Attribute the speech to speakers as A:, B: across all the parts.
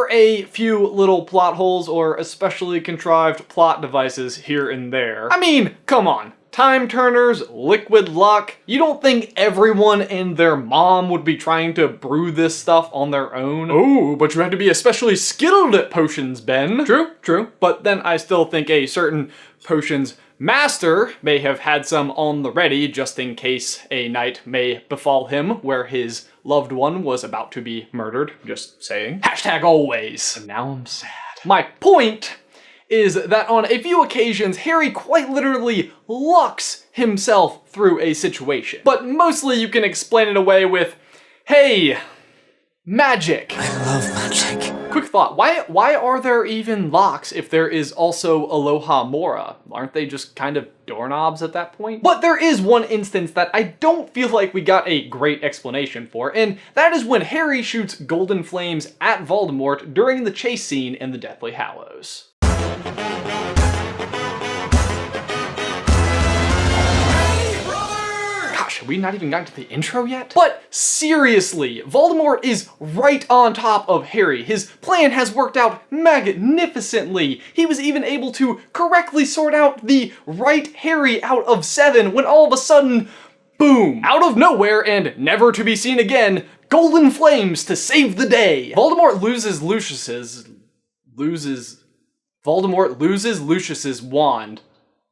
A: are a few little plot holes or especially contrived plot devices here and there. I mean, come on. Time turners, liquid luck. You don't think everyone and their mom would be trying to brew this stuff on their own? Oh, but you have to be especially skilled at potions, Ben. True. But then I still think a certain potions master may have had some on the ready just in case a night may befall him where his loved one was about to be murdered. Just saying. Hashtag always. And now I'm sad. My point is that on a few occasions, Harry quite literally lucks himself through a situation. But mostly you can explain it away with, hey, magic.
B: I love magic.
A: Quick thought, why are there even locks if there is also Alohomora? Aren't they just kind of doorknobs at that point? But there is one instance that I don't feel like we got a great explanation for, and that is when Harry shoots golden flames at Voldemort during the chase scene in the Deathly Hallows. Have we not even gotten to the intro yet? But seriously, Voldemort is right on top of Harry. His plan has worked out magnificently. He was even able to correctly sort out the right Harry out of 7 when all of a sudden, boom, out of nowhere and never to be seen again, golden flames to save the day. Voldemort loses Lucius's wand,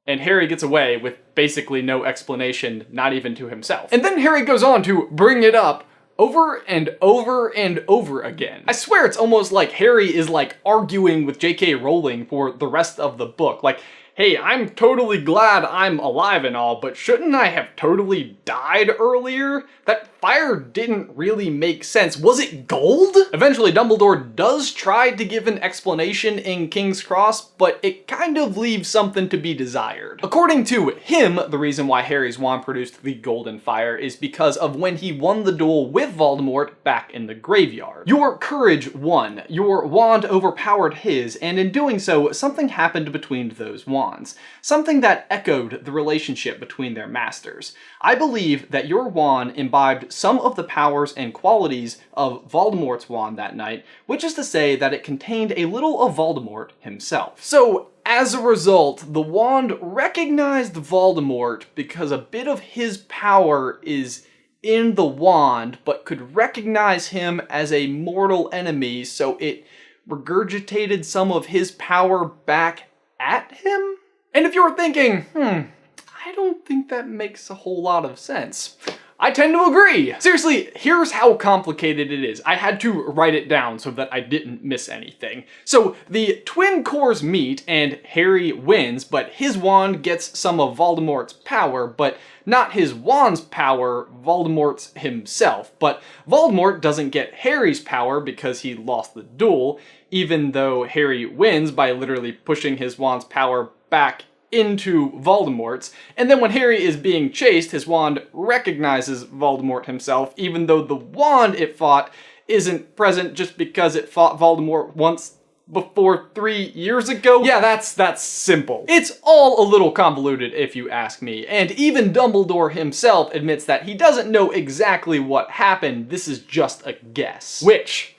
A: and Harry gets away with basically no explanation, not even to himself. And then Harry goes on to bring it up over and over and over again. I swear it's almost like Harry is like arguing with J.K. Rowling for the rest of the book. Like, hey, I'm totally glad I'm alive and all, but shouldn't I have totally died earlier? That fire didn't really make sense. Was it gold? Eventually, Dumbledore does try to give an explanation in King's Cross, but it kind of leaves something to be desired. According to him, the reason why Harry's wand produced the golden fire is because of when he won the duel with Voldemort back in the graveyard. Your courage won. Your wand overpowered his, and in doing so, something happened between those wands. Something that echoed the relationship between their masters. I believe that your wand imbibed some of the powers and qualities of Voldemort's wand that night, which is to say that it contained a little of Voldemort himself. So, as a result, the wand recognized Voldemort because a bit of his power is in the wand, but could recognize him as a mortal enemy, so it regurgitated some of his power back at him? And if you're thinking, I don't think that makes a whole lot of sense, I tend to agree. Seriously, here's how complicated it is. I had to write it down so that I didn't miss anything. So the twin cores meet and Harry wins, but his wand gets some of Voldemort's power, but not his wand's power, Voldemort's himself. But Voldemort doesn't get Harry's power because he lost the duel, even though Harry wins by literally pushing his wand's power back into Voldemort's, and then when Harry is being chased, his wand recognizes Voldemort himself, even though the wand it fought isn't present just because it fought Voldemort once before 3 years ago. Yeah, that's simple. It's all a little convoluted if you ask me, and even Dumbledore himself admits that he doesn't know exactly what happened, this is just a guess. Which,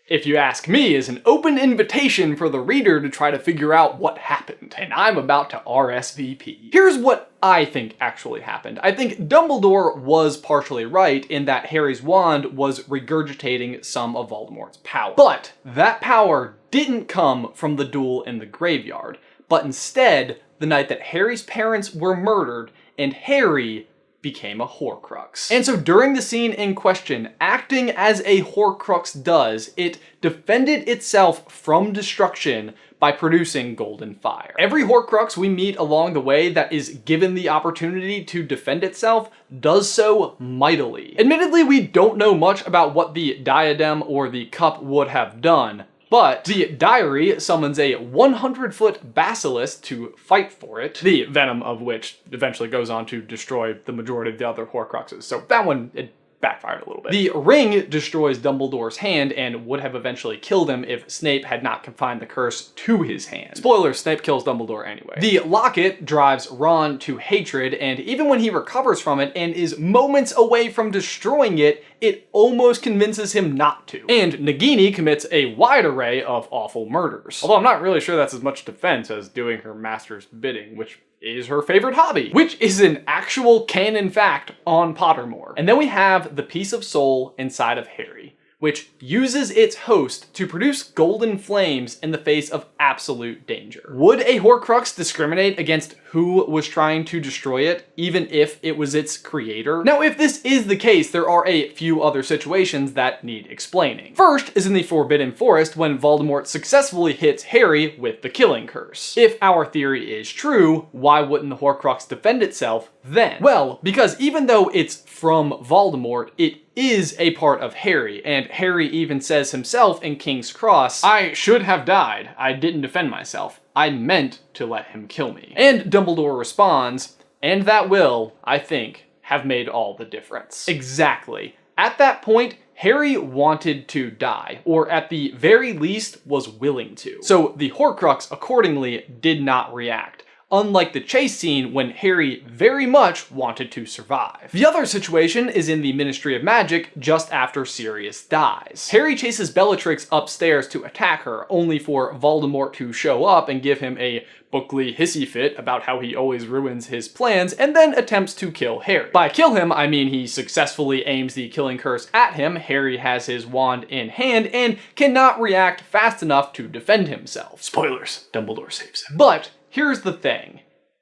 A: if you ask me, is an open invitation for the reader to try to figure out what happened, and I'm about to RSVP. Here's what I think actually happened. I think Dumbledore was partially right in that Harry's wand was regurgitating some of Voldemort's power. But that power didn't come from the duel in the graveyard, but instead the night that Harry's parents were murdered and Harry became a Horcrux. And so during the scene in question, acting as a Horcrux does, it defended itself from destruction by producing golden fire. Every Horcrux we meet along the way that is given the opportunity to defend itself does so mightily. Admittedly, we don't know much about what the diadem or the cup would have done, but the diary summons a 100-foot basilisk to fight for it, the venom of which eventually goes on to destroy the majority of the other Horcruxes. So that one, it backfired a little bit. The ring destroys Dumbledore's hand and would have eventually killed him if Snape had not confined the curse to his hand. Spoiler, Snape kills Dumbledore anyway. The locket drives Ron to hatred, and even when he recovers from it and is moments away from destroying it, it almost convinces him not to. And Nagini commits a wide array of awful murders. Although I'm not really sure that's as much defense as doing her master's bidding, which is her favorite hobby, which is an actual canon fact on Pottermore. And then we have the piece of soul inside of Harry, which uses its host to produce golden flames in the face of absolute danger. Would a Horcrux discriminate against who was trying to destroy it, even if it was its creator? Now, if this is the case, there are a few other situations that need explaining. First is in the Forbidden Forest when Voldemort successfully hits Harry with the killing curse. If our theory is true, why wouldn't the Horcrux defend itself then? Well, because even though it's from Voldemort, it is a part of Harry, and Harry even says himself in King's Cross, "I should have died. I didn't defend myself. I meant to let him kill me." And Dumbledore responds, "And that will, I think, have made all the difference." Exactly. At that point, Harry wanted to die, or at the very least was willing to. So the Horcrux accordingly did not react, unlike the chase scene when Harry very much wanted to survive. The other situation is in the Ministry of Magic just after Sirius dies. Harry chases Bellatrix upstairs to attack her, only for Voldemort to show up and give him a bookly hissy fit about how he always ruins his plans, and then attempts to kill Harry. By kill him, I mean he successfully aims the killing curse at him. Harry has his wand in hand and cannot react fast enough to defend himself. Spoilers, Dumbledore saves him. But here's the thing.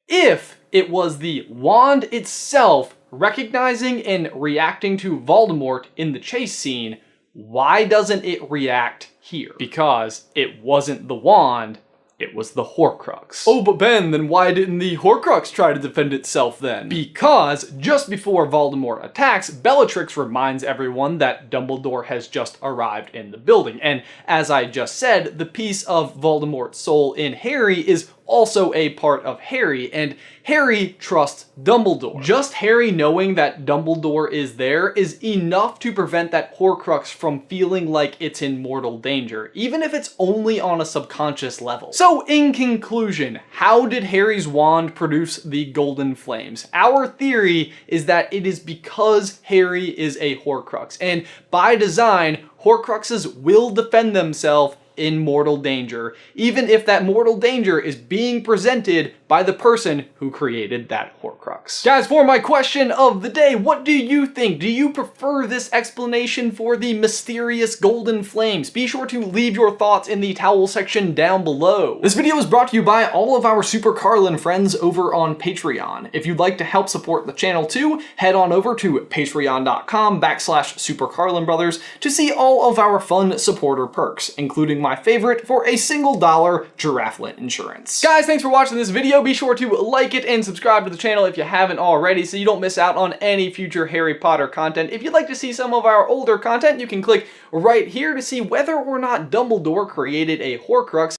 A: If it was the wand itself recognizing and reacting to Voldemort in the chase scene, why doesn't it react here? Because it wasn't the wand, it was the Horcrux. Oh, but Ben, then why didn't the Horcrux try to defend itself then? Because just before Voldemort attacks, Bellatrix reminds everyone that Dumbledore has just arrived in the building. And as I just said, the piece of Voldemort's soul in Harry is also a part of Harry, and Harry trusts Dumbledore. Just Harry knowing that Dumbledore is there is enough to prevent that Horcrux from feeling like it's in mortal danger, even if it's only on a subconscious level. So in conclusion, how did Harry's wand produce the golden flames? Our theory is that it is because Harry is a Horcrux, and by design, Horcruxes will defend themselves in mortal danger, even if that mortal danger is being presented by the person who created that Horcrux. Guys, for my question of the day, what do you think? Do you prefer this explanation for the mysterious golden flames? Be sure to leave your thoughts in the towel section down below. This video is brought to you by all of our Super Carlin friends over on Patreon. If you'd like to help support the channel too, head on over to patreon.com/SuperCarlinBrothers to see all of our fun supporter perks, including my favorite, for a single $1 Girafflet insurance. Guys, thanks for watching this video. Be sure to like it and subscribe to the channel if you haven't already so you don't miss out on any future Harry Potter content. If you'd like to see some of our older content, you can click right here to see whether or not Dumbledore created a Horcrux